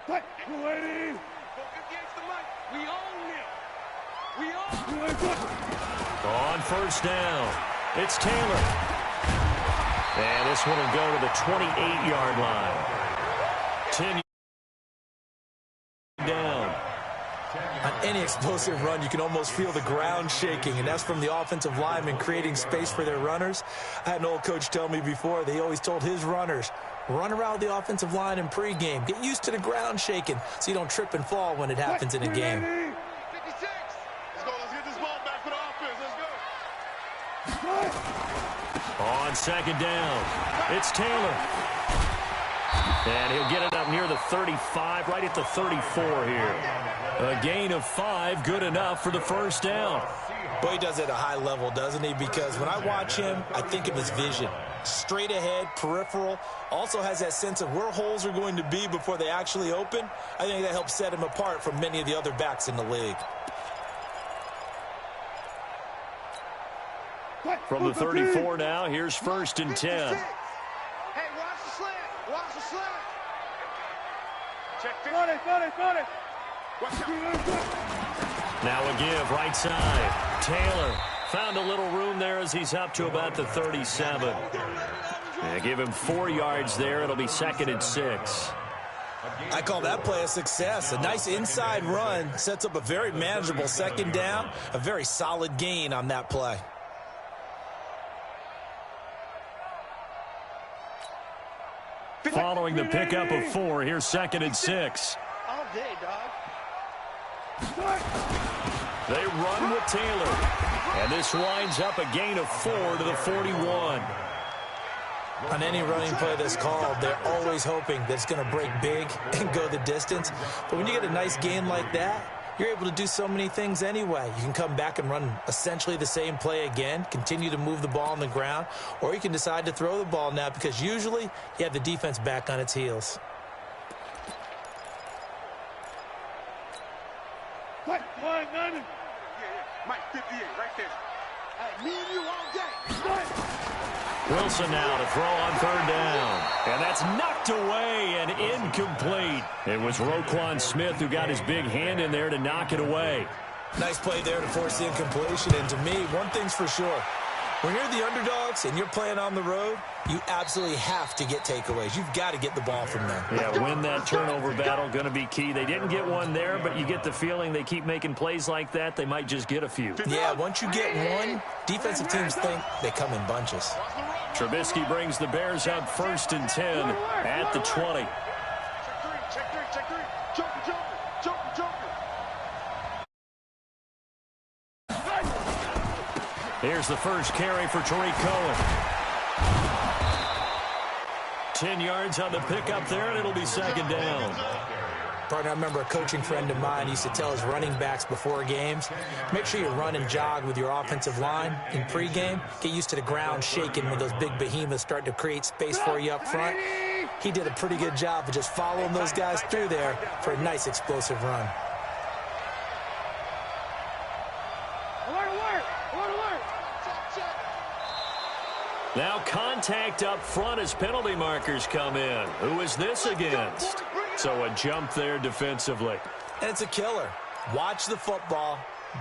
Waiting. We own it. We own it. On first down, it's Taylor. And this one will go to the 28-yard line. 10 down. On any explosive run, you can almost feel the ground shaking, and that's from the offensive linemen creating space for their runners. I had an old coach tell me before, they always told his runners, run around the offensive line in pregame. Get used to the ground shaking so you don't trip and fall when it happens in a game. 56. Let's go. Let's get this ball back for the offense. Let's go. On second down, it's Taylor. And he'll get it up near the 35, right at the 34 here. A gain of 5, good enough for the first down. Boy, he does it at a high level, doesn't he? Because when I watch him, I think of his vision. Straight ahead, peripheral. Also has that sense of where holes are going to be before they actually open. I think that helps set him apart from many of the other backs in the league. From the 34 now, here's first and 10. Hey, watch the slant. Watch the slant. Check this. Got it. Now a give, right side. Taylor found a little room there as he's up to about the 37. Yeah, give him 4 yards there. It'll be second and 6. I call that play a success. A nice inside run sets up a very manageable second down. A very solid gain on that play. Following the pickup of 4, here's second and 6. All day, dog. They run with Taylor. And this winds up a gain of 4 to the 41. On any running play that's called, they're always hoping that it's going to break big and go the distance. But when you get a nice gain like that, you're able to do so many things anyway. You can come back and run essentially the same play again, continue to move the ball on the ground, or you can decide to throw the ball now because usually you have the defense back on its heels. Mike 58, right there. Hey, me and you all day. Wilson now to throw on third down. And that's knocked away and incomplete. It was Roquan Smith who got his big hand in there to knock it away. Nice play there to force the incompletion. And to me, one thing's for sure. When you're the underdogs and you're playing on the road, you absolutely have to get takeaways. You've got to get the ball from them. Yeah, win that turnover battle, going to be key. They didn't get one there, but you get the feeling they keep making plays like that, they might just get a few. Yeah, once you get one, defensive teams think they come in bunches. Trubisky brings the Bears up first and 10 at the 20. Check three. Joker. Here's the first carry for Tariq Cohen. 10 yards on the pickup there, and it'll be second down. Partner, I remember a coaching friend of mine used to tell his running backs before games, make sure you run and jog with your offensive line in pregame. Get used to the ground shaking when those big behemoths start to create space for you up front. He did a pretty good job of just following those guys through there for a nice explosive run. Now contact up front as penalty markers come in. Who is this against? So a jump there defensively. And it's a killer. Watch the football.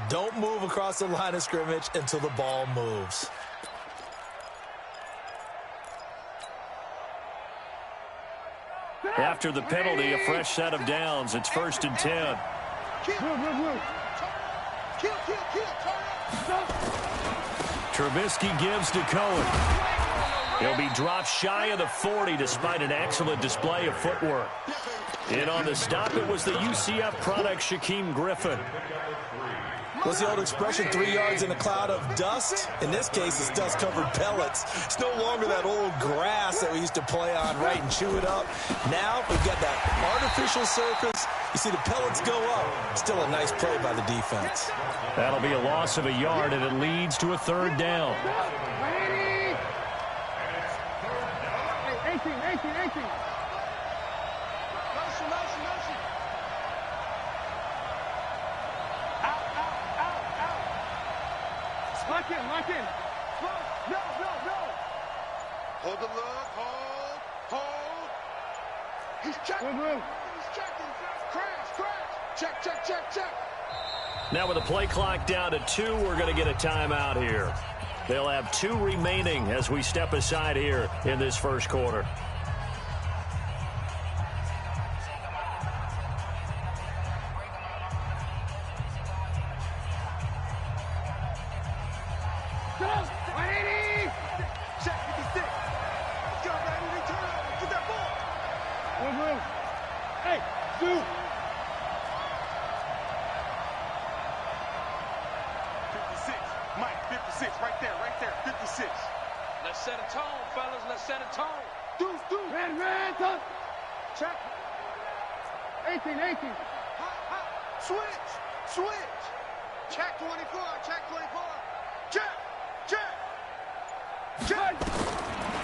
Don't move across the line of scrimmage until the ball moves. After the penalty, a fresh set of downs. It's first and 10. Trubisky gives to Cohen. He'll be dropped shy of the 40 despite an excellent display of footwork. In on the stop, it was the UCF product, Shaquem Griffin. What's the old expression, 3 yards in a cloud of dust? In this case, it's dust-covered pellets. It's no longer that old grass that we used to play on, right, and chew it up. Now we've got that artificial surface. You see the pellets go up. Still a nice play by the defense. That'll be a loss of a yard, and it leads to a third down. 18. Lock in. No. Hold the look. Hold. He's checking. Check, check, check, check. Now with the play clock down to 2, we're going to get a timeout here. They'll have 2 remaining as we step aside here in this first quarter.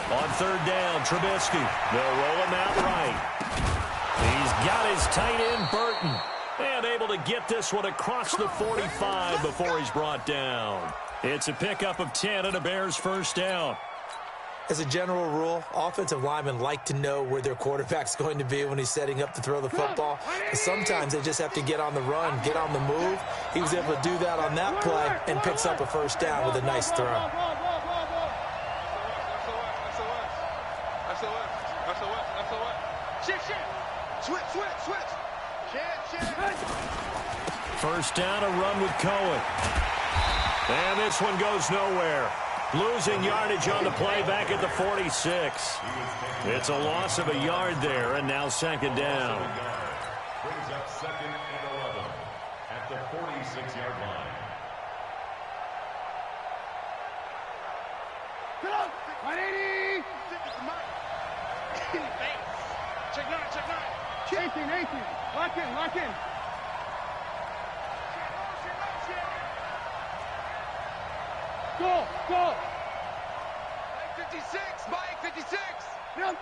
On third down, Trubisky. They'll roll him out right. He's got his tight end, Burton. And able to get this one across the 45 before he's brought down. It's a pickup of 10 and a Bears first down. As a general rule, offensive linemen like to know where their quarterback's going to be when he's setting up to throw the football. But sometimes they just have to get on the run, get on the move. He was able to do that on that play and picks up a first down with a nice throw. First down, a run with Cohen. And this one goes nowhere. Losing yardage on the play back at the 46. It's a loss of a yard there, and now second down. Brings up second and 11 at the 46-yard line. Get up! 180! Check 9, check 9. 18. Lock in, lock in. Go! 56, Mike, 56. Yep.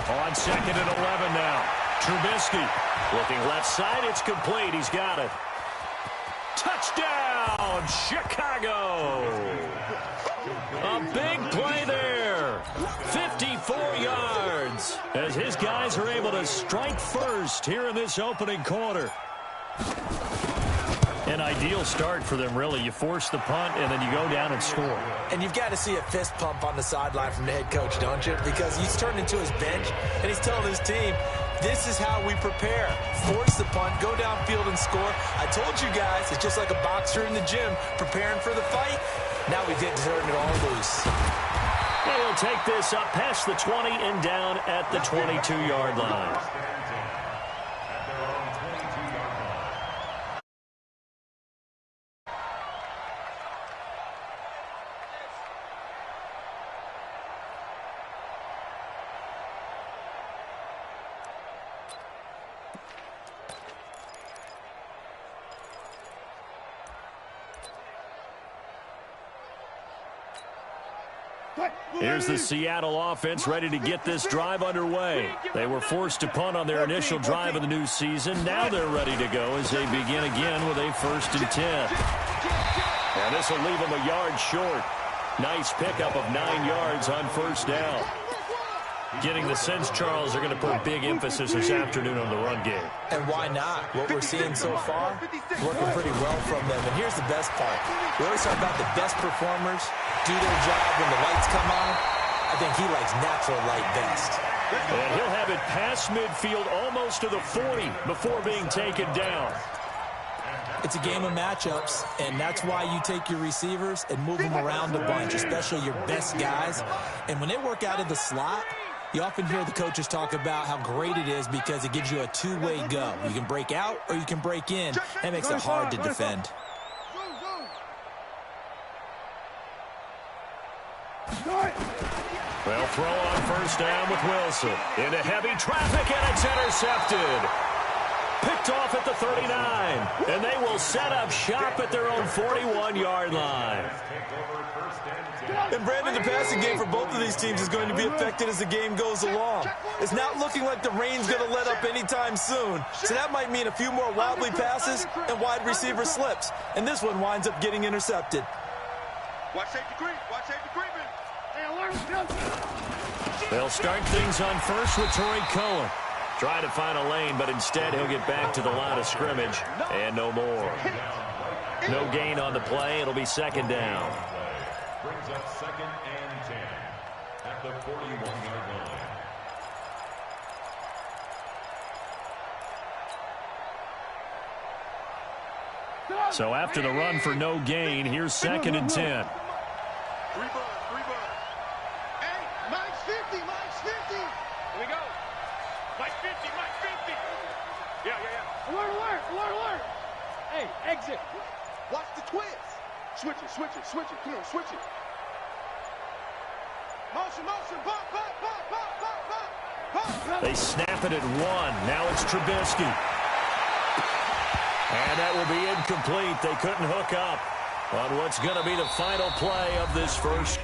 On second and 11 now. Trubisky looking left side. It's complete. He's got it. Touchdown, Chicago. A big play there. 54 yards as his guys are able to strike first here in this opening quarter. An ideal start for them, really. You force the punt, and then you go down and score. And you've got to see a fist pump on the sideline from the head coach, don't you? Because he's turned into his bench, and he's telling his team, this is how we prepare. Force the punt, go downfield and score. I told you guys, it's just like a boxer in the gym preparing for the fight. Now we get to turn it all loose. And he'll take this up past the 20 and down at the 22-yard line. Here's the Seattle offense ready to get this drive underway. They were forced to punt on their initial drive of the new season. Now they're ready to go as they begin again with a 1st and 10. And this will leave them a yard short. Nice pickup of 9 yards on first down. Getting the sense, Charles, they're going to put big emphasis this afternoon on the run game. And why not? What we're seeing so far, working pretty well from them. And here's the best part. We always talk about the best performers do their job when the lights come on. I think he likes natural light best. And he'll have it past midfield almost to the 40 before being taken down. It's a game of matchups, and that's why you take your receivers and move them around a bunch, especially your best guys. And when they work out of the slot, you often hear the coaches talk about how great it is because it gives you a two-way go. You can break out or you can break in. That makes it hard to defend. Well, throw on first down with Wilson. Into heavy traffic, and it's intercepted. Picked off at the 39. And they will set up shop at their own 41-yard line. And Brandon, the passing game for both of these teams is going to be affected as the game goes along. It's not looking like the rain's going to let up anytime soon. So that might mean a few more wobbly passes and wide receiver slips. And this one winds up getting intercepted. Watch safety creep. Watch safety creeping. They'll start things on first with Torrey Cohen. Try to find a lane, but instead he'll get back to the line of scrimmage, and no more. No gain on the play. It'll be second down. Brings up second and 10 at the 41-yard line. So after the run for no gain, here's second and 10. Hey, Mike's 50, Mike's 50. Here we go. Mike's 50, Mike's 50. Yeah. Alert, alert, alert, alert. Hey, exit. Watch the twist. Switch it. Come on, switch it. Motion, pop. They snap it at 1. Now it's Trubisky. And that will be incomplete. They couldn't hook up on what's going to be the final play of this first.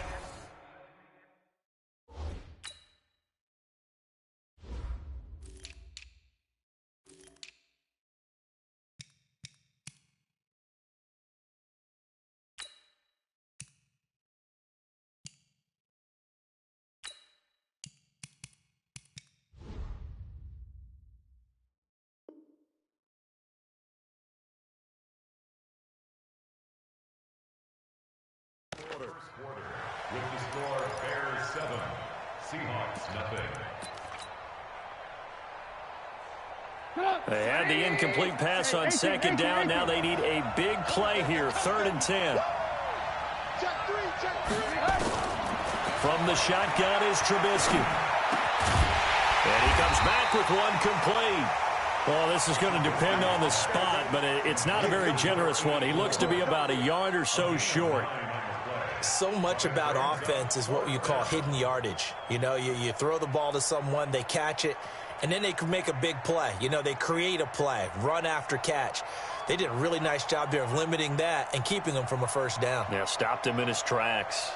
First quarter with the score Bears 7, Seahawks nothing. They had the incomplete pass on second down. Now they need a big play here. 3rd and 10. Check three. From the shotgun is Trubisky. And he comes back with one complete. Well, this is going to depend on the spot, but it's not a very generous one. He looks to be about a yard or so short. So much about offense is what you call hidden yardage. You know, you throw the ball to someone, they catch it, and then they can make a big play. You know, they create a play, run after catch. They did a really nice job there of limiting that and keeping him from a first down. Yeah, stopped him in his tracks.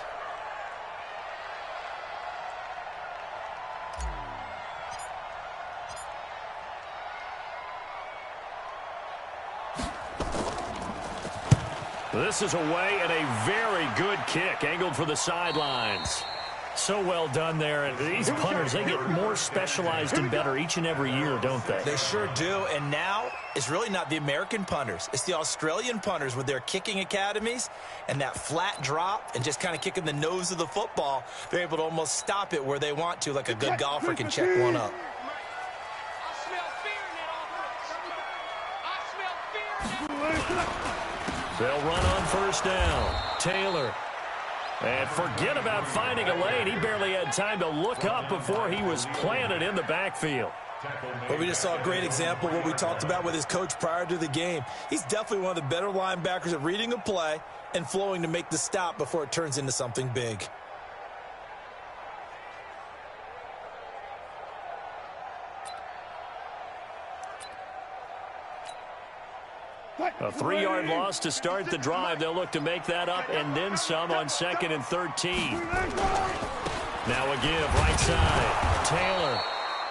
This is away and a very good kick, angled for the sidelines. So well done there. And these punters, they get more specialized and better each and every year, don't they? They sure do. And now it's really not the American punters. It's the Australian punters with their kicking academies and that flat drop and just kind of kicking the nose of the football. They're able to almost stop it where they want to, like a good golfer can check one up. They'll run on first down. Taylor. And forget about finding a lane. He barely had time to look up before he was planted in the backfield. Well, we just saw a great example of what we talked about with his coach prior to the game. He's definitely one of the better linebackers at reading a play and flowing to make the stop before it turns into something big. A 3-yard loss to start the drive. They'll look to make that up and then some on 2nd and 13. Now a give right side. Taylor.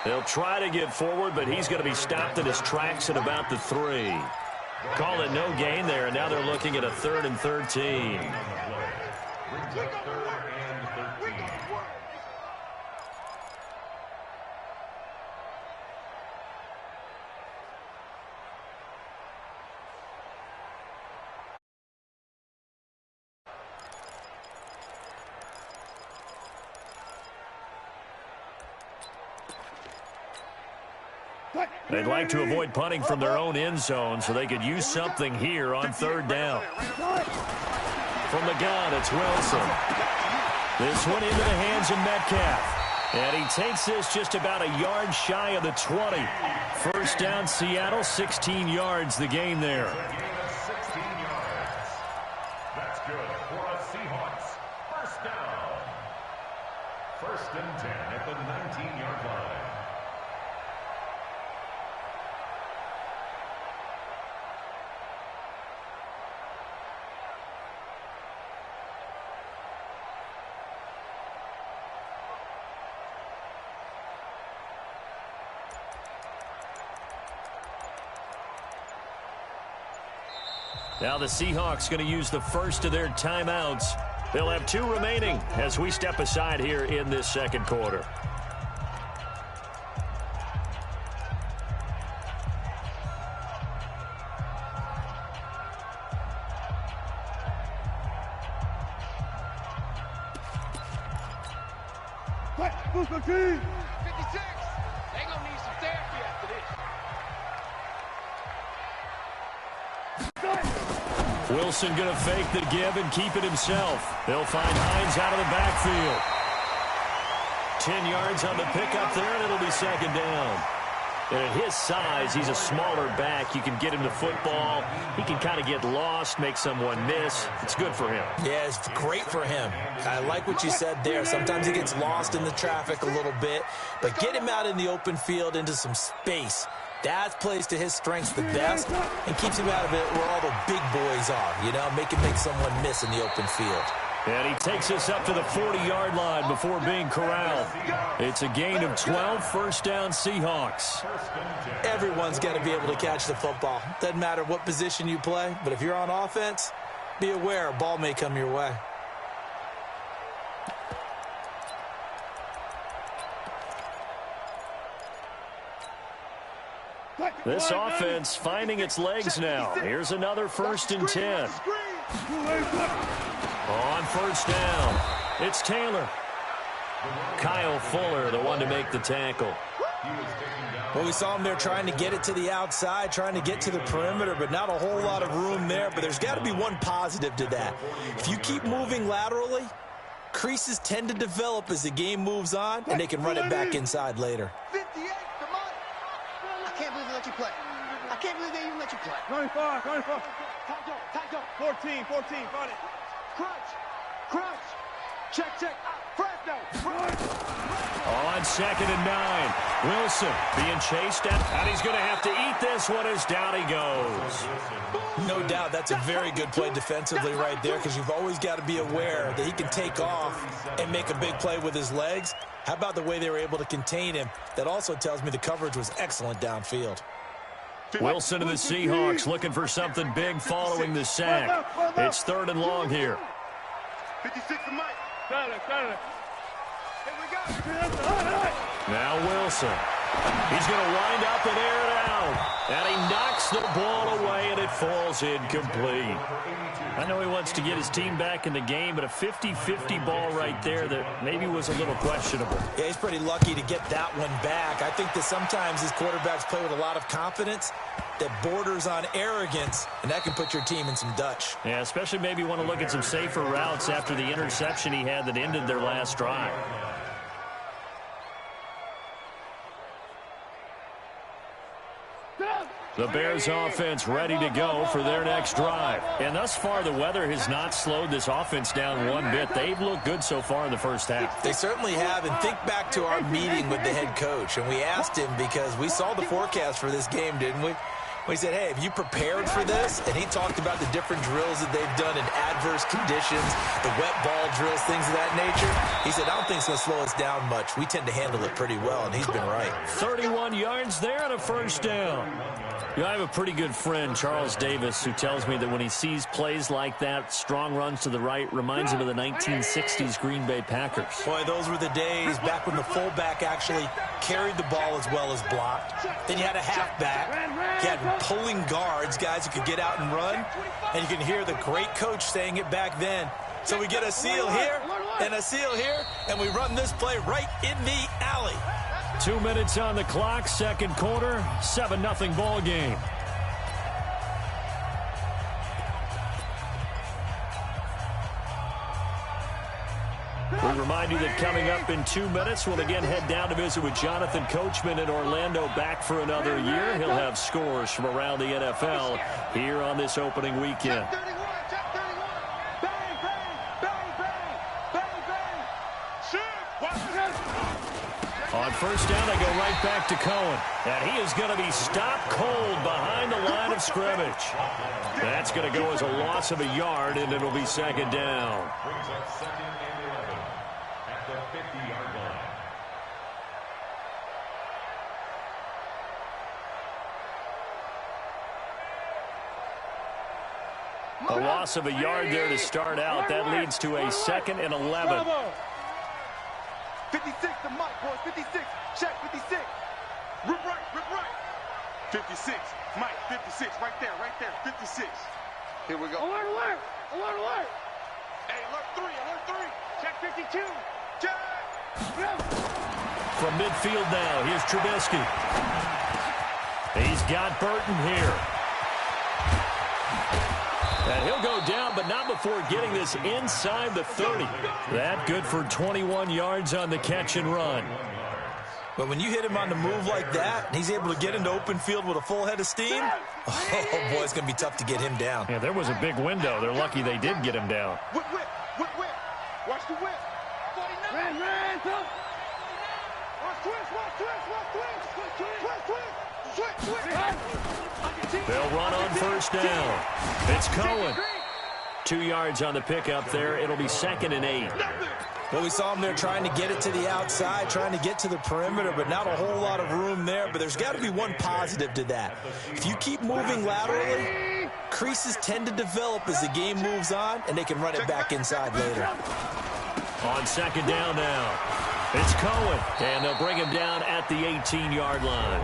They'll try to get forward, but he's going to be stopped in his tracks at about the 3. Call it no gain there, and now they're looking at a 3rd and 13. They'd like to avoid punting from their own end zone so they could use something here on 3rd down. From the gun, it's Wilson. This one into the hands of Metcalf. And he takes this just about a yard shy of the 20. First down, Seattle, 16 yards the gain there. 16 yards. That's good for a Seahawks. First down. 1st and 10 at the 19-yard line. Now the Seahawks going to use the first of their timeouts. They'll have 2 remaining as we step aside here in this 2nd quarter. 56. They gonna need some therapy after this. Wilson going to fake the give and keep it himself. They'll find Hines out of the backfield. 10 yards on the pickup there, and it'll be second down. And at his size, he's a smaller back. You can get him the football. He can kind of get lost, make someone miss. It's good for him. Yeah, it's great for him. I like what you said there. Sometimes he gets lost in the traffic a little bit, but get him out in the open field into some space. That plays to his strengths the best and keeps him out of it where all the big boys are, you know, make someone miss in the open field. And he takes us up to the 40-yard line before being corralled. It's a gain of 12, first down Seahawks. Everyone's got to be able to catch the football. Doesn't matter what position you play, but if you're on offense, be aware a ball may come your way. This offense finding its legs now. Here's another 1st and 10. On first down, it's Taylor. Kyle Fuller, the one to make the tackle. Well, we saw him there trying to get it to the outside, trying to get to the perimeter, but not a whole lot of room there. But there's got to be one positive to that. If you keep moving laterally, creases tend to develop as the game moves on, and they can run it back inside later. 58, come on. I can't believe they let you play. I can't believe they even let you play. 25. Time go. 14, find it. Crunch. Check. Fresno. On 2nd and 9. Wilson being chased down, and he's going to have to eat this one as down he goes. No doubt that's a very good play defensively right there, because you've always got to be aware that he can take off and make a big play with his legs. How about the way they were able to contain him? That also tells me the coverage was excellent downfield. Wilson and the Seahawks looking for something big following the sack. It's 3rd and long here. 56 to Mike. Got it. Here we go. Now Wilson. He's going to wind up and air it out. And he knocks the ball away, and it falls incomplete. I know he wants to get his team back in the game, but a 50-50 ball right there that maybe was a little questionable. Yeah, he's pretty lucky to get that one back. I think that sometimes his quarterbacks play with a lot of confidence that borders on arrogance, and that can put your team in some Dutch. Yeah, especially maybe want to look at some safer routes after the interception he had that ended their last drive. The Bears offense ready to go for their next drive. And thus far, the weather has not slowed this offense down one bit. They've looked good so far in the first half. They certainly have. And think back to our meeting with the head coach. And we asked him, because we saw the forecast for this game, didn't we? We said, hey, have you prepared for this? And he talked about the different drills that they've done in adverse conditions, the wet ball drills, things of that nature. He said, I don't think it's going to slow us down much. We tend to handle it pretty well, and he's been right. 31 yards there and a first down. You know, I have a pretty good friend, Charles Davis, who tells me that when he sees plays like that, strong runs to the right, reminds him of the 1960s Green Bay Packers. Boy, those were the days back when the fullback actually carried the ball as well as blocked. Then you had a halfback. You had pulling guards, guys who could get out and run. And you can hear the great coach saying it back then. So we get a seal here and a seal here, and we run this play right in the alley. 2 minutes on the clock, second quarter, 7-0 ball game. We remind you that coming up in 2 minutes, we'll again head down to visit with Jonathan Coachman in Orlando, back for another year. He'll have scores from around the NFL here on this opening weekend. On first down, they go right back to Cohen. And he is going to be stopped cold behind the line of scrimmage. That's going to go as a loss of a yard, and it'll be second down. Brings up 2nd and 11 at the 50-yard line. A loss of a yard there to start out. That leads to a 2nd and 11. 56 to Mike, boys. 56. Check 56. Rip right. 56. Mike, 56. Right there. 56. Here we go. Alert. Hey, alert 3. Check 52. Check. From midfield now, here's Trubisky. He's got Burton here. And he'll go down, but not before getting this inside the 30. That good for 21 yards on the catch and run. But when you hit him on the move like that, and he's able to get into open field with a full head of steam, oh, boy, it's going to be tough to get him down. Yeah, there was a big window. They're lucky they did get him down. Whip. Watch the whip. 49. Ran. Watch twist. They'll run on first down. It's Cohen. 2 yards on the pickup there. It'll be 2nd and 8. Well, we saw him there trying to get it to the outside, trying to get to the perimeter, but not a whole lot of room there. But there's got to be one positive to that. If you keep moving laterally, creases tend to develop as the game moves on, and they can run it back inside later. On 2nd down now, it's Cohen, and they'll bring him down at the 18-yard line.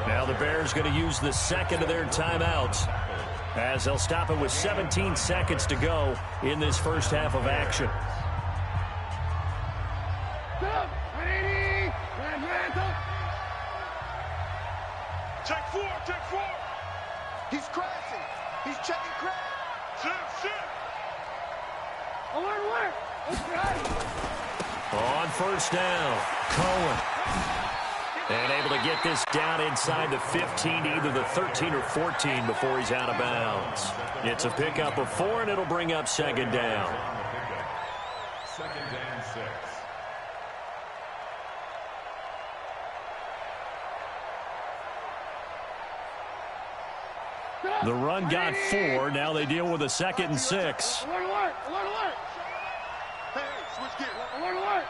Now the Bears going to use the 2nd of their timeouts as they'll stop it with 17 seconds to go in this first half of action. Check four. He's crashing. He's checking crash. Shit. Alert. On first down, Cohen. And able to get this down inside the 15, either the 13 or 14 before he's out of bounds. It's a pickup of 4, and it'll bring up 2nd down. 2nd and 6. The run got 4. Now they deal with a 2nd and 6. Alert. Hey, switch gear. Alert.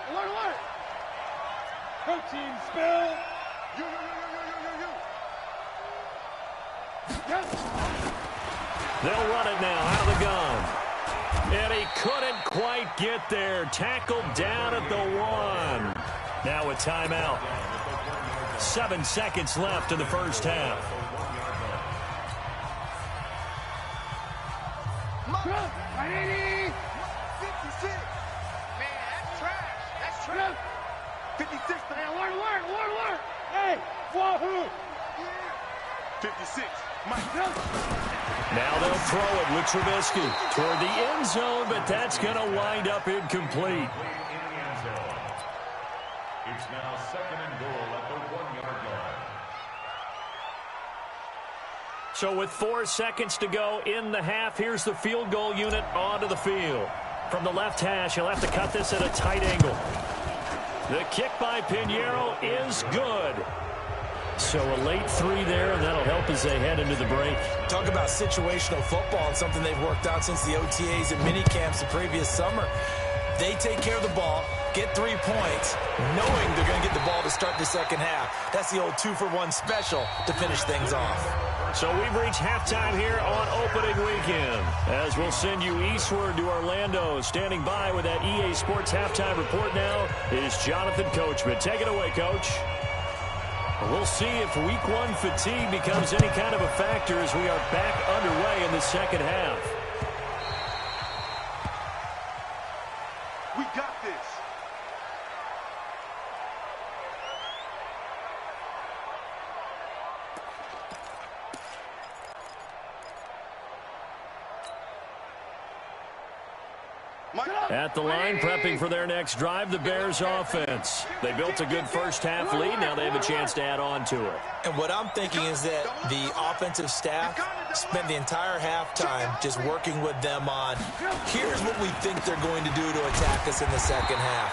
Protein spill. You. They'll run it now out of the gun. And he couldn't quite get there. Tackled down at the 1. Now a timeout. 7 seconds left in the first half. 56. Man, that's trash. 56. Alert. Hey, wahoo. 56. Mike. Now they'll throw it with Trubisky toward the end zone, but that's going to wind up incomplete. It's now 2nd and goal at the 1-yard line. So with 4 seconds to go in the half, here's the field goal unit onto the field. From the left hash, he'll have to cut this at a tight angle. The kick by Pinheiro is good. So a late 3 there, and that'll help as they head into the break. Talk about situational football and something they've worked out since the OTAs and mini camps the previous summer. They take care of the ball, get 3 points, knowing they're going to get the ball to start the second half. That's the old 2-for-1 special to finish things off. So we've reached halftime here on opening weekend. As we'll send you eastward to Orlando. Standing by with that EA Sports halftime report now is Jonathan Coachman. Take it away, Coach. We'll see if week 1 fatigue becomes any kind of a factor as we are back underway in the second half. We got this. At the line, prepping for their next drive, the Bears offense. They built a good first half lead. Now they have a chance to add on to it. And what I'm thinking is that the offensive staff spent the entire halftime just working with them on, here's what we think they're going to do to attack us in the second half.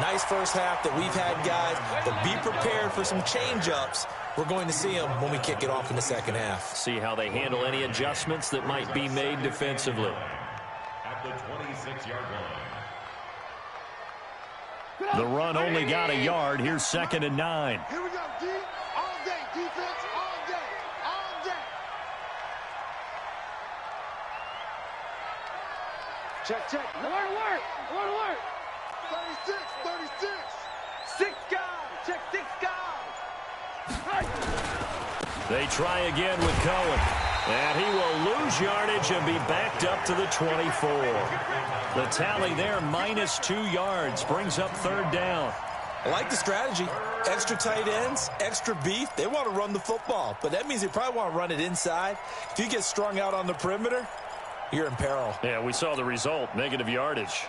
Nice first half that we've had, guys, but be prepared for some change-ups. We're going to see them when we kick it off in the second half. See how they handle any adjustments that might be made defensively. At the 26-yard line. The run only got a yard. Here's 2nd and 9. Here we go, D. All day, defense, all day. Check. Alert. 36. 6 guys. Check 6 guys. They try again with Cohen. And he will lose yardage and be backed up to the 24. The tally there, -2 yards, brings up 3rd down. I like the strategy. Extra tight ends, extra beef. They want to run the football, but that means they probably want to run it inside. If you get strung out on the perimeter, you're in peril. Yeah, we saw the result, negative yardage.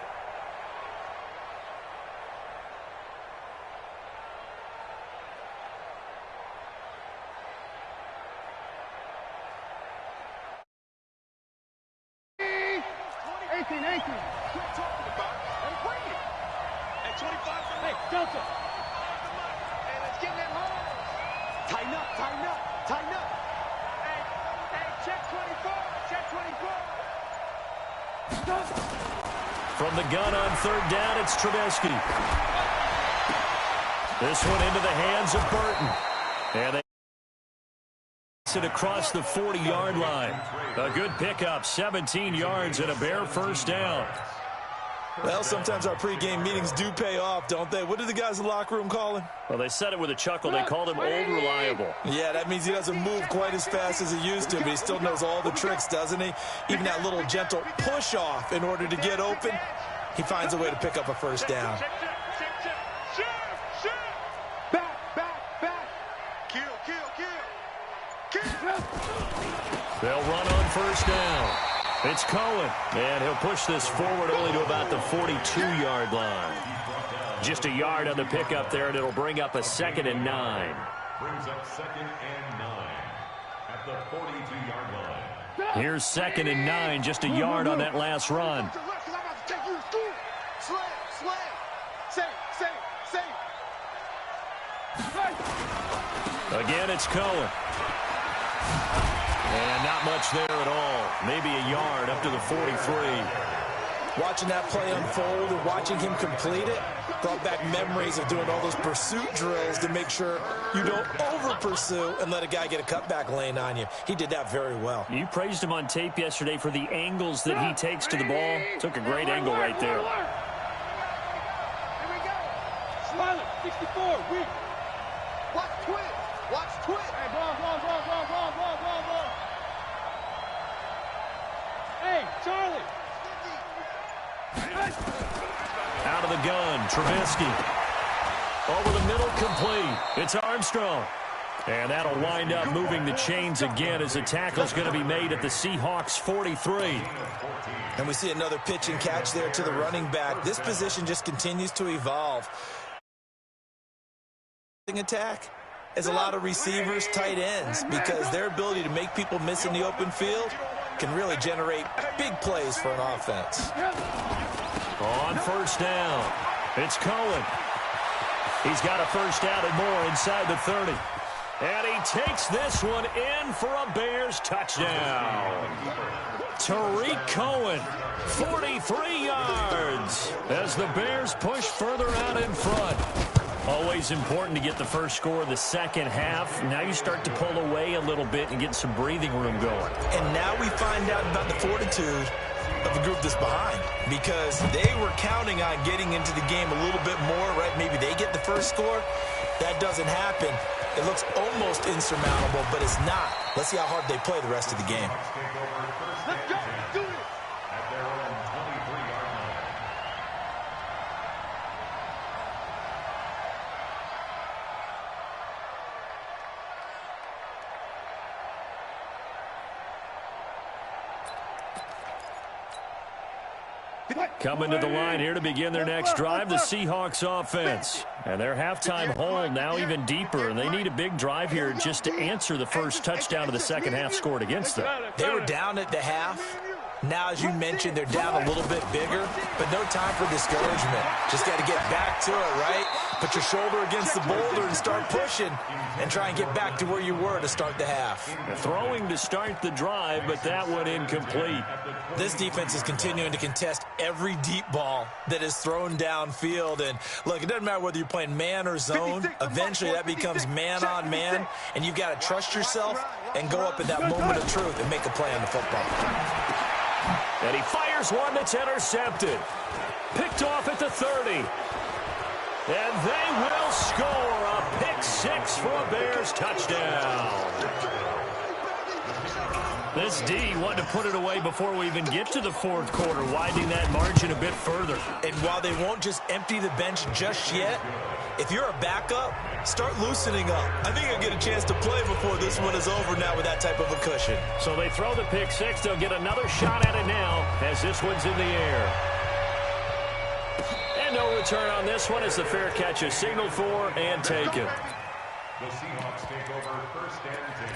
From the gun on 3rd down, it's Trubisky. This one into the hands of Burton. And they it across the 40-yard line. A good pickup, 17 yards and a Bear 1st down. Well, sometimes our pregame meetings do pay off, don't they? What did the guys in the locker room call him? Well, they said it with a chuckle. They called him Old Reliable. Yeah, that means he doesn't move quite as fast as he used to, but he still knows all the tricks, doesn't he? Even that little gentle push-off in order to get open, he finds a way to pick up a 1st down. They'll run on 1st down. It's Cohen, and he'll push this forward only to about the 42-yard line. Just a yard on the pickup there, and it'll bring up a 2nd and 9. Brings up 2nd and 9 at the 42-yard line. Here's 2nd and 9, just a yard on that last run. Again, it's Cohen. And not much there at all. Maybe a yard up to the 43. Watching that play unfold and watching him complete it brought back memories of doing all those pursuit drills to make sure you don't over-pursue and let a guy get a cutback lane on you. He did that very well. You praised him on tape yesterday for the angles that he takes to the ball. Took a great angle right there. Here we go. Smiler, 64, weak. Watch twist. Watch twist. Hey, ball. Hey, Charlie. Out of the gun, Trubisky. Over the middle, complete. It's Armstrong. And that'll wind up moving the chains again as the tackle's going to be made at the Seahawks 43. And we see another pitch and catch there to the running back. This position just continues to evolve. Attack is a lot of receivers, tight ends, because their ability to make people miss in the open field can really generate big plays for an offense. On 1st down, it's Cohen. He's got a 1st down and more inside the 30. And he takes this one in for a Bears touchdown. Tariq Cohen, 43 yards as the Bears push further out in front. Always important to get the first score of the second half. Now you start to pull away a little bit and get some breathing room going. And now we find out about the fortitude of the group that's behind, because they were counting on getting into the game a little bit more, right? Maybe they get the first score. That doesn't happen. It looks almost insurmountable, but it's not. Let's see how hard they play the rest of the game. Let's go. Do it. At their own 23-yard line. Coming to the line here to begin their next drive, the Seahawks offense. And their halftime hole now even deeper, and they need a big drive here just to answer the first touchdown of the second half scored against them. They were down at the half. Now, as you mentioned, they're down a little bit bigger, but no time for discouragement. Just got to get back to it, right? Put your shoulder against the boulder and start pushing and try and get back to where you were to start the half. Throwing to start the drive, but that one incomplete. This defense is continuing to contest every deep ball that is thrown downfield. And, look, it doesn't matter whether you're playing man or zone. Eventually, that becomes man-on-man, and you've got to trust yourself and go up at that moment of truth and make a play on the football. And he fires one that's intercepted. Picked off at the 30. And they will score a pick six for a Bears touchdown. This D wanted to put it away before we even get to the fourth quarter, widening that margin a bit further. And while they won't just empty the bench just yet, if you're a backup, start loosening up. I think you'll get a chance to play before this one is over now with that type of a cushion. So they throw the pick six. They'll get another shot at it now as this one's in the air. And no return on this one as the fair catch is signaled for and taken. The Seahawks take over first and 10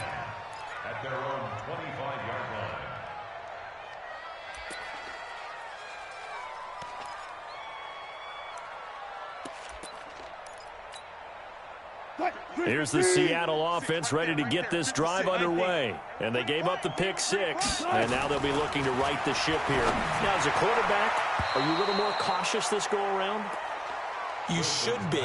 at their own 25-yard line. Here's the Seattle offense ready to get this drive underway. And they gave up the pick six, and now they'll be looking to right the ship here. Now, as a quarterback, are you a little more cautious this go-around? You should be,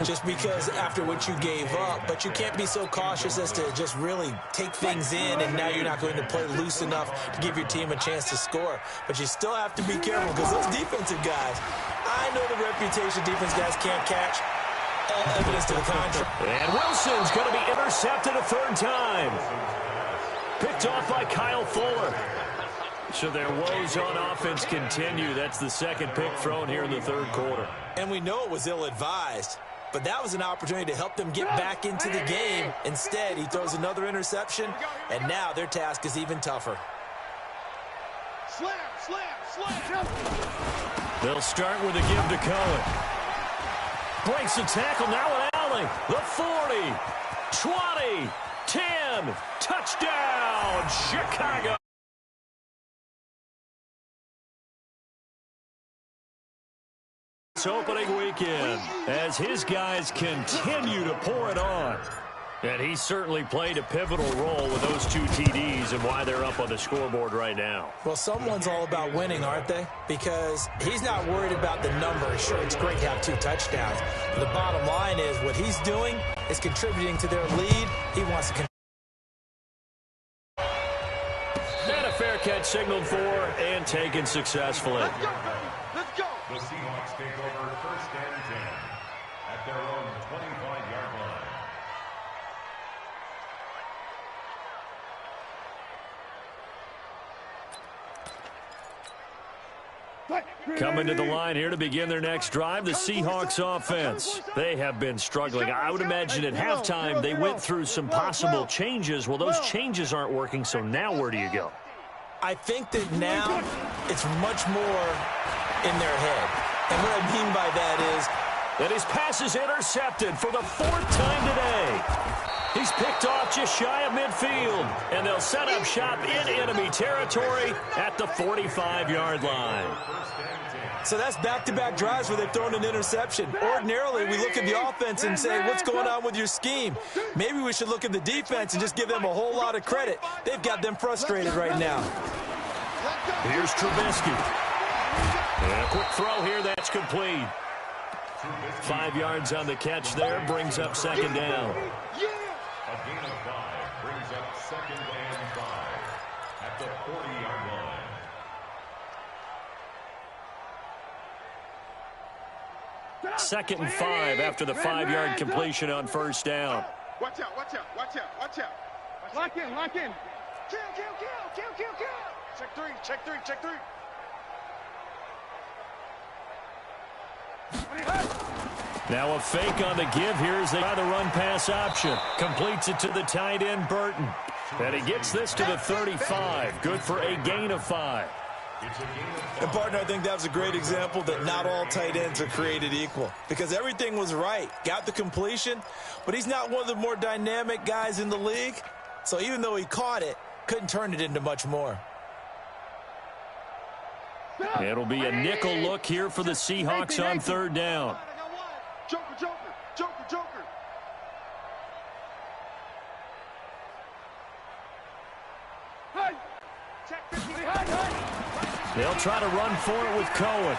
just because after what you gave up, but you can't be so cautious as to just really take things in, and now you're not going to play loose enough to give your team a chance to score. But you still have to be careful because those defensive guys, I know the reputation defense guys can't catch. All evidence to the contrary. And Wilson's going to be intercepted a third time. Picked off by Kyle Fuller. So their woes on offense continue. That's the second pick thrown here in the third quarter. And we know it was ill-advised, but that was an opportunity to help them get back into the game. Instead, he throws another interception, and now their task is even tougher. Slam, slam, slam. They'll start with a give to Cohen. Breaks the tackle, now an alley. The 40, 20, 10, touchdown, Chicago. It's opening weekend as his guys continue to pour it on. And he certainly played a pivotal role with those two TDs and why they're up on the scoreboard right now. Well, someone's all about winning, aren't they? Because he's not worried about the number. Sure, it's great to have 2 touchdowns. But the bottom line is what he's doing is contributing to their lead. He wants to And a fair catch signaled for and taken successfully. Let's go, let's go. The Seahawks take over first and 10 at their own 25-yard line. Coming to the line here to begin their next drive, the Seahawks offense. They have been struggling. I would imagine at halftime they went through some possible changes. Well, those changes aren't working, so now where do you go? I think that now it's much more in their head. And what I mean by that is that his pass is intercepted for the 4th time today. He's picked off just shy of midfield, and they'll set up shop in enemy territory at the 45-yard line. So that's back-to-back drives where they've thrown an interception. Ordinarily, we look at the offense and say, what's going on with your scheme? Maybe we should look at the defense and just give them a whole lot of credit. They've got them frustrated right now. Here's Trubisky. And a quick throw here, that's complete. 5 yards on the catch there, brings up second down. A gain of 5 brings up second and 5 at the 40-yard line. Second and 5 after the 5-yard completion on first down. Watch out, watch out, watch out, watch out. Lock in, lock in. Kill, kill, kill, kill, kill, kill. Check 3, check 3, check 3. Now a fake on the give here as they try the run-pass option. Completes it to the tight end, Burton. And he gets this to the 35. Good for a gain of 5. And, partner, I think that was a great example that not all tight ends are created equal. Because everything was right. Got the completion, but he's not one of the more dynamic guys in the league. So even though he caught it, couldn't turn it into much more. It'll be a nickel look here for the Seahawks on third down. Joker, Joker, Joker, Joker. They'll try to run for it with Cohen.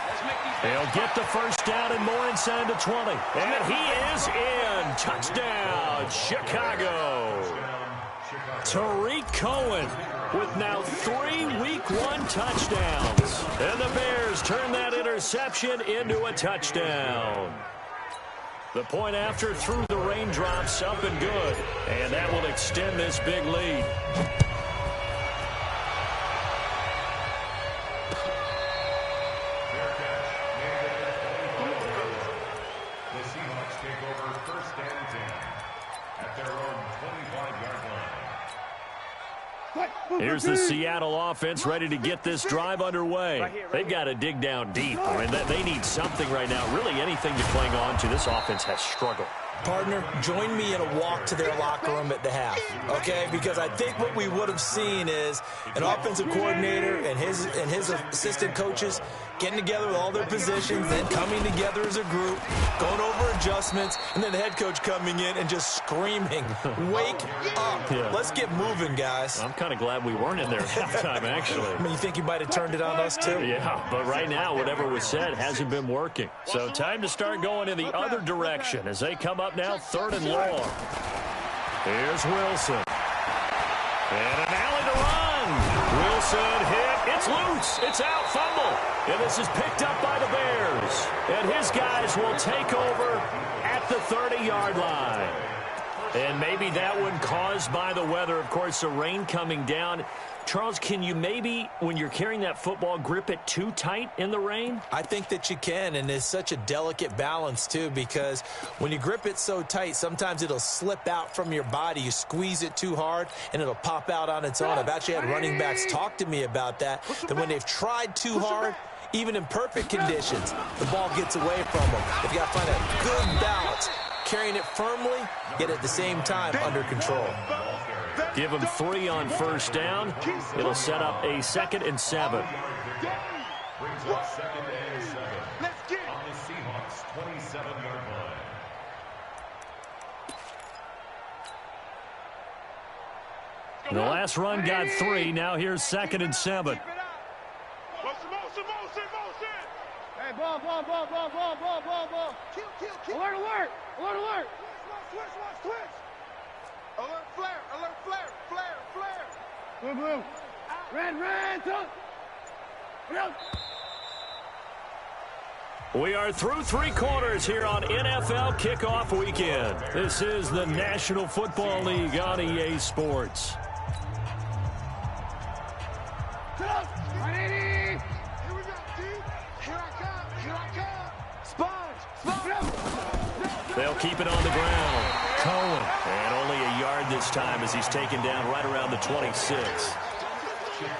They'll get the first down and more inside the 20. And he is in. Touchdown, Chicago. Tariq Cohen with now 3 Week 1 touchdowns. And the Bears turn that interception into a touchdown. The point after through the raindrops, up and good. And that will extend this big lead. 25-yard line. Here's the Seattle offense ready to get this drive underway. They've got to dig down deep. I mean, they need something right now, really anything to cling on to. This offense has struggled. Partner, join me in a walk to their locker room at the half, okay? Because I think what we would have seen is an offensive coordinator and his assistant coaches getting together with all their positions, then coming together as a group, going over adjustments, and then the head coach coming in and just screaming, "Wake up. Yeah. Let's get moving, guys." I'm kind of glad we weren't in there at halftime, actually. I mean, you think you might have turned it on us, too? Yeah, but right now, whatever was said hasn't been working. So time to start going in the other direction as they come up now, 3rd and long. Here's Wilson. And an alley to run. Wilson hit. It's loose. It's out. Fumble. And this is picked up by the Bears. And his guys will take over at the 30-yard line. And maybe that one caused by the weather. Of course, the rain coming down. Charles, can you maybe, when you're carrying that football, grip it too tight in the rain? I think that you can, and it's such a delicate balance, too, because when you grip it so tight, sometimes it'll slip out from your body. You squeeze it too hard, and it'll pop out on its own. I've actually had running backs talk to me about that when they've tried too hard, even in perfect conditions, the ball gets away from them. They've got to find a good balance, carrying it firmly, yet at the same time under control. Give them 3 on 1st down. It'll set up a 2nd and 7. Brings up 2nd and 7 on the Seahawks' 27-yard line. The last run got 3. Now here's 2nd and 7. Hey, ball. Alert. Switch. Alert, flare. Blue. Red, We are through 3 quarters here on NFL Kickoff Weekend. This is the National Football League on EA Sports. Here we go, D. Here I come. Sponge. They'll keep it on the ground. Cohen. And only a yard this time as he's taken down right around the 26.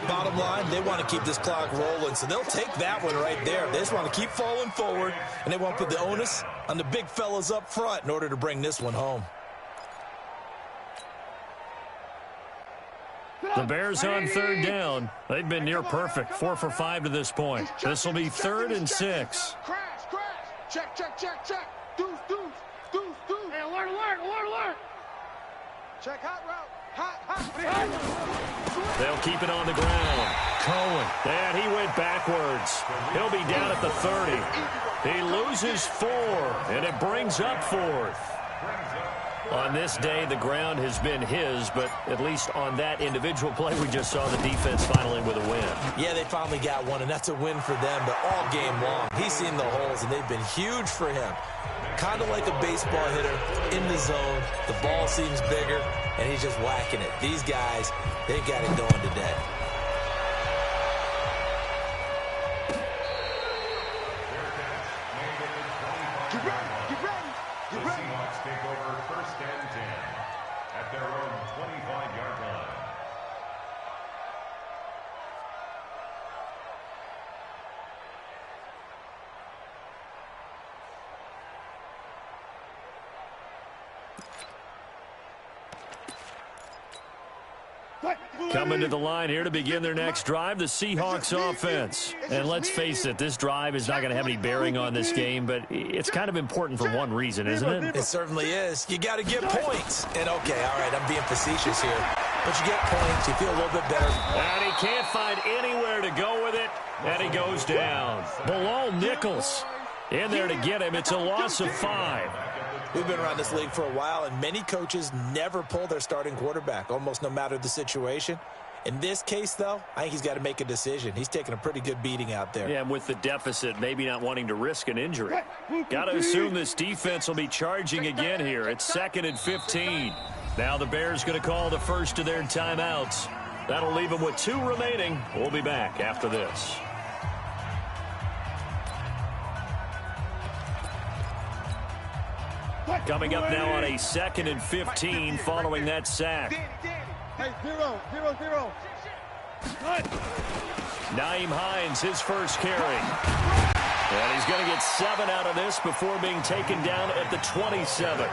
Bottom line, they want to keep this clock rolling, so they'll take that one right there. They just want to keep falling forward, and they want to put the onus on the big fellas up front in order to bring this one home. The Bears on 3rd down. They've been near perfect, 4 for 5 to this point. This will be 3rd and 6. Crash. Check. Deuce. Hey, alert. Check hot route. Hot. They'll keep it on the ground. Cohen. And he went backwards. He'll be down at the 30. He loses 4, and it brings up 4th. On this day, the ground has been his, but at least on that individual play, we just saw the defense finally with a win. Yeah, they finally got one, and that's a win for them, but all game long, he's seen the holes, and they've been huge for him. Kind of like a baseball hitter in the zone. The ball seems bigger, and he's just whacking it. These guys, they got it going today. The Seahawks take over 1st and 10 at their own 25-yard line. Coming to the line here to begin their next drive, the Seahawks offense. And let's face it, this drive is not going to have any bearing on this game, but it's kind of important for one reason, isn't it? It certainly is. You got to get points. And, okay, all right, I'm being facetious here. But you get points, you feel a little bit better. And he can't find anywhere to go with it, and he goes down. Below Nichols in there to get him. It's a loss of 5. We've been around this league for a while, and many coaches never pull their starting quarterback, almost no matter the situation. In this case, though, I think he's got to make a decision. He's taking a pretty good beating out there. Yeah, and with the deficit, maybe not wanting to risk an injury. Got to assume this defense will be charging again here. It's 2nd and 15. Now the Bears going to call the first of their timeouts. That'll leave them with 2 remaining. We'll be back after this. Coming up now on a 2nd and 15 following that sack. Hey, 0, 0, 0. Nyheim Hines, his first carry. And he's going to get 7 out of this before being taken down at the 27.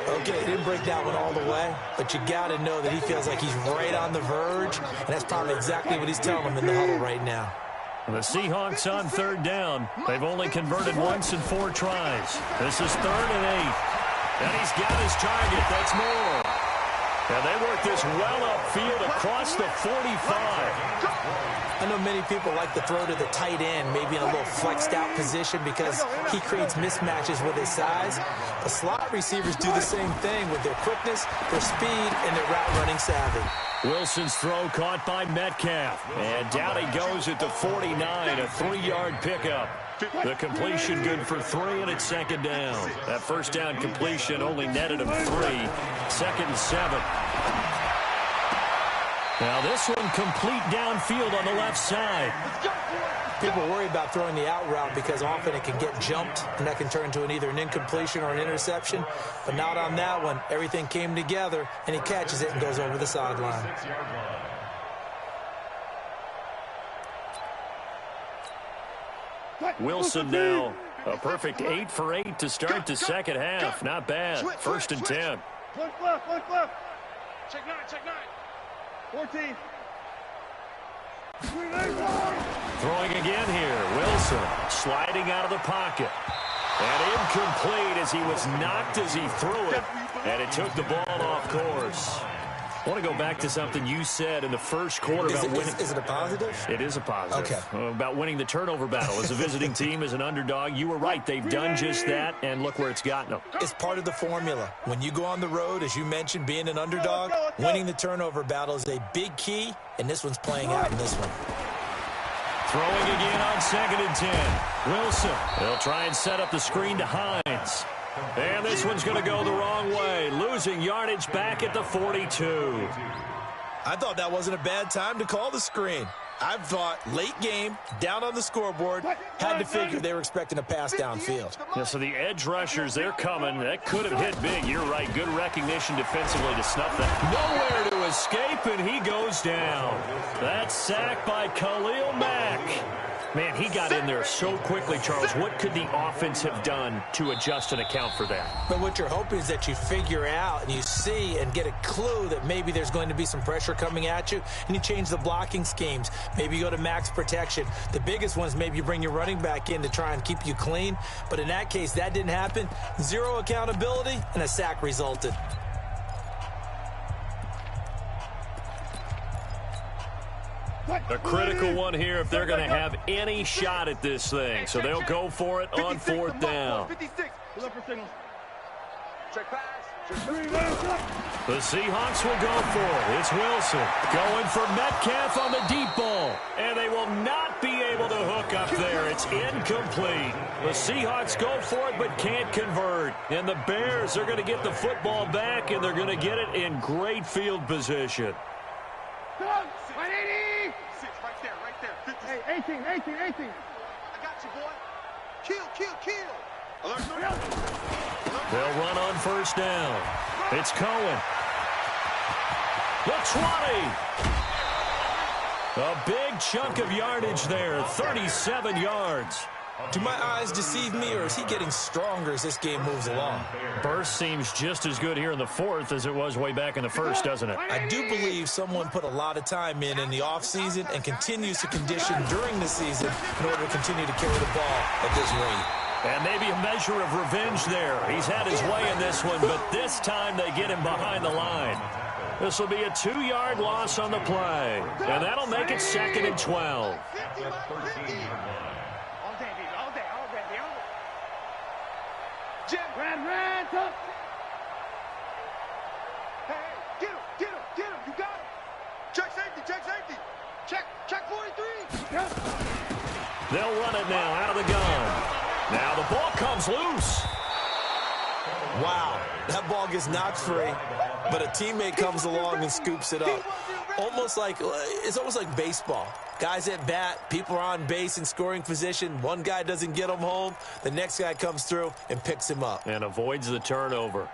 Okay, he didn't break that one all the way, but you got to know that he feels like he's right on the verge, and that's probably exactly what he's telling him in the huddle right now. The Seahawks on 3rd down. They've only converted once in 4 tries. This is 3rd and 8. And he's got his target. That's more. And they work this well upfield across the 45. I know many people like to throw to the tight end, maybe in a little flexed out position because he creates mismatches with his size. The slot receivers do the same thing with their quickness, their speed, and their route running savvy. Wilson's throw caught by Metcalf. And down he goes at the 49, a 3-yard pickup. The completion good for 3, and it's 2nd down. That first down completion only netted him 3. 2nd and 7. Now this one complete downfield on the left side. People worry about throwing the out route because often it can get jumped, and that can turn into either an incompletion or an interception. But not on that one. Everything came together, and he catches it and goes over the sideline. Wilson now a perfect 8 for 8 to start the second half. Not bad. 1st and 10. One left. Check 9, check 9. 14. Throwing again here. Wilson sliding out of the pocket. And incomplete as he was knocked as he threw it. And it took the ball off course. I want to go back to something you said in the first quarter about winning. Is it a positive? It is a positive. Okay. About winning the turnover battle as a visiting team, as an underdog. You were right. They've done just that, and look where it's gotten them. It's part of the formula. When you go on the road, as you mentioned, being an underdog, winning the turnover battle is a big key, and this one's playing out in this one. Throwing again on 2nd and 10. Wilson. They'll try and set up the screen to Hines. And this one's going to go the wrong way. Losing yardage back at the 42. I thought that wasn't a bad time to call the screen. I thought late game, down on the scoreboard, had to figure they were expecting a pass downfield. Yeah, so the edge rushers, they're coming. That could have hit big. You're right. Good recognition defensively to snuff that. Nowhere to escape, and he goes down. That's sacked by Khalil Mack. Man, he got in there so quickly, Charles. What could the offense have done to adjust and account for that? But what you're hoping is that you figure out and you see and get a clue that maybe there's going to be some pressure coming at you, and you change the blocking schemes. Maybe you go to max protection. The biggest one is maybe you bring your running back in to try and keep you clean. But in that case, that didn't happen. 0 accountability, and a sack resulted. A critical one here if they're going to have any shot at this thing. So they'll go for it on 4th down. The Seahawks will go for it. It's Wilson going for Metcalf on the deep ball. And they will not be able to hook up there. It's incomplete. The Seahawks go for it but can't convert. And the Bears are going to get the football back, and they're going to get it in great field position. 180! Hey, 18. I got you, boy. Kill. Alert. They'll run on 1st down. It's Cohen. The 20. A big chunk of yardage there, 37 yards. Do my eyes deceive me, or is he getting stronger as this game moves along? Burst seems just as good here in the 4th as it was way back in the 1st, doesn't it? I do believe someone put a lot of time in the offseason and continues to condition during the season in order to continue to carry the ball at this rate. And maybe a measure of revenge there. He's had his way in this one, but this time they get him behind the line. This will be a 2-yard loss on the play, and that'll make it 2nd and 12. Ran, tough. Hey, get him. You got him. Check safety. Check 43. Yep. They'll run it now out of the gun. Now the ball comes loose. Wow, that ball gets knocked free, but a teammate comes along and scoops it up. almost like baseball. Guys at bat, people are on base in scoring position. One guy doesn't get him home. The next guy comes through and picks him up. And avoids the turnover.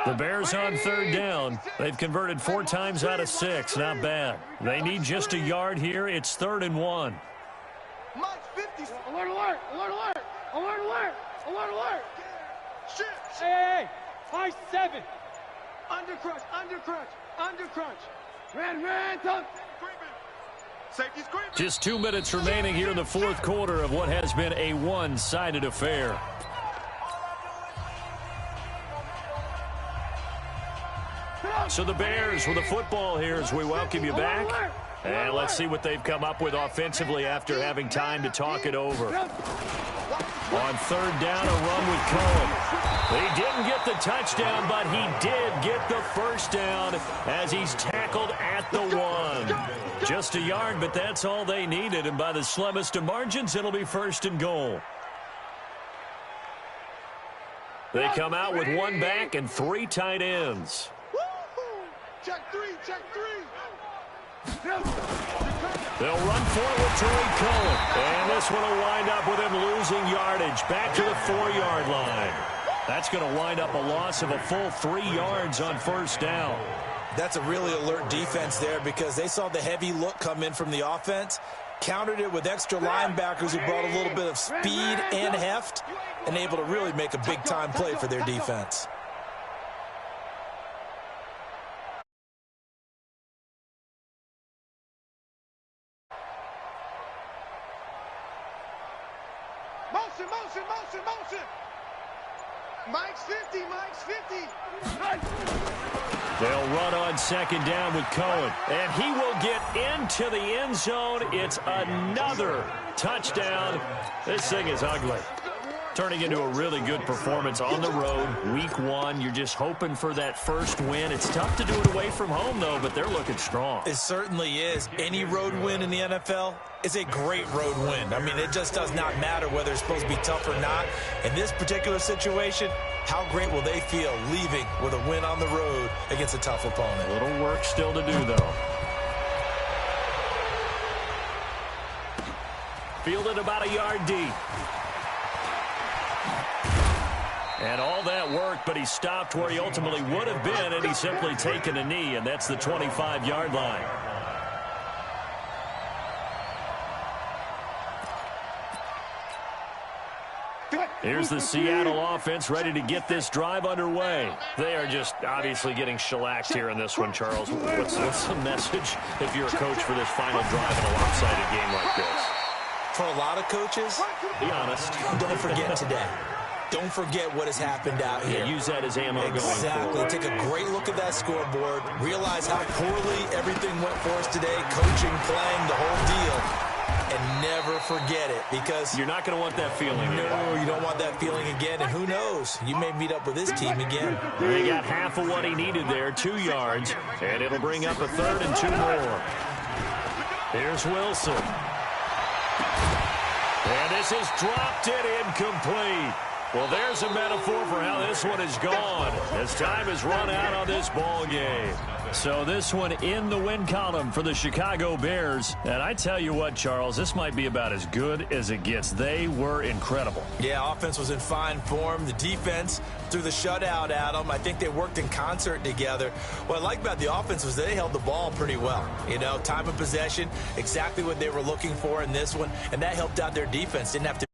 The Bears on third down. They've converted 4 times out of 6. Not bad. They need just a yard here. It's 3rd and 1. Alert, alert, alert, alert, alert, alert, alert, alert. Hey, 5-7. Under crunch, under crunch, under crunch. Ran, tuck. Safety's creeping. Just 2 minutes remaining here in the 4th quarter of what has been a one-sided affair. So the Bears with the football here as we welcome you back. And let's see what they've come up with offensively after having time to talk it over. On 3rd down, a run with Cohen. He didn't get the touchdown, but he did get the first down as he's tackled at the 1. Just a yard, but that's all they needed. And by the slimmest of margins, it'll be 1st and goal. They come out with 1 back and 3 tight ends. Check 3, check 3. They'll run forward to Cohen. And this one will wind up with him losing yardage back to the 4-yard line. That's going to wind up a loss of a full 3 yards on 1st down. That's a really alert defense there because they saw the heavy look come in from the offense, countered it with extra linebackers who brought a little bit of speed and heft, and able to really make a big-time play for their defense. Motion. Mike's 50, Mike's 50. They'll run on 2nd down with Cohen. And he will get into the end zone. It's another touchdown. This thing is ugly. Turning into a really good performance on the road, week 1. You're just hoping for that first win. It's tough to do it away from home, though, but they're looking strong. It certainly is. Any road win in the NFL is a great road win. I mean, it just does not matter whether it's supposed to be tough or not. In this particular situation, how great will they feel leaving with a win on the road against a tough opponent? A little work still to do, though. Fielded about a yard deep. And all that work, but he stopped where he ultimately would have been, and he's simply taken a knee, and that's the 25-yard line. Here's the Seattle offense ready to get this drive underway. They are just obviously getting shellacked here in this one, Charles. What's the message if you're a coach for this final drive in a lopsided game like this? For a lot of coaches, be honest, don't forget today. Don't forget what has happened out here. Use that as ammo going forward. Exactly. Take a great look at that scoreboard. Realize how poorly everything went for us today. Coaching, playing, the whole deal. And never forget it because you're not going to want that feeling. No, you don't want that feeling again. And who knows? You may meet up with this team again. He got half of what he needed there, 2 yards. And it'll bring up a 3rd and 2 more. Here's Wilson. And this has dropped it incomplete. Well, there's a metaphor for how this one is gone as time has run out on this ball game. So this one in the win column for the Chicago Bears. And I tell you what, Charles, this might be about as good as it gets. They were incredible. Yeah, offense was in fine form. The defense threw the shutout at them. I think they worked in concert together. What I like about the offense was they held the ball pretty well. You know, time of possession, exactly what they were looking for in this one. And that helped out their defense. Didn't have to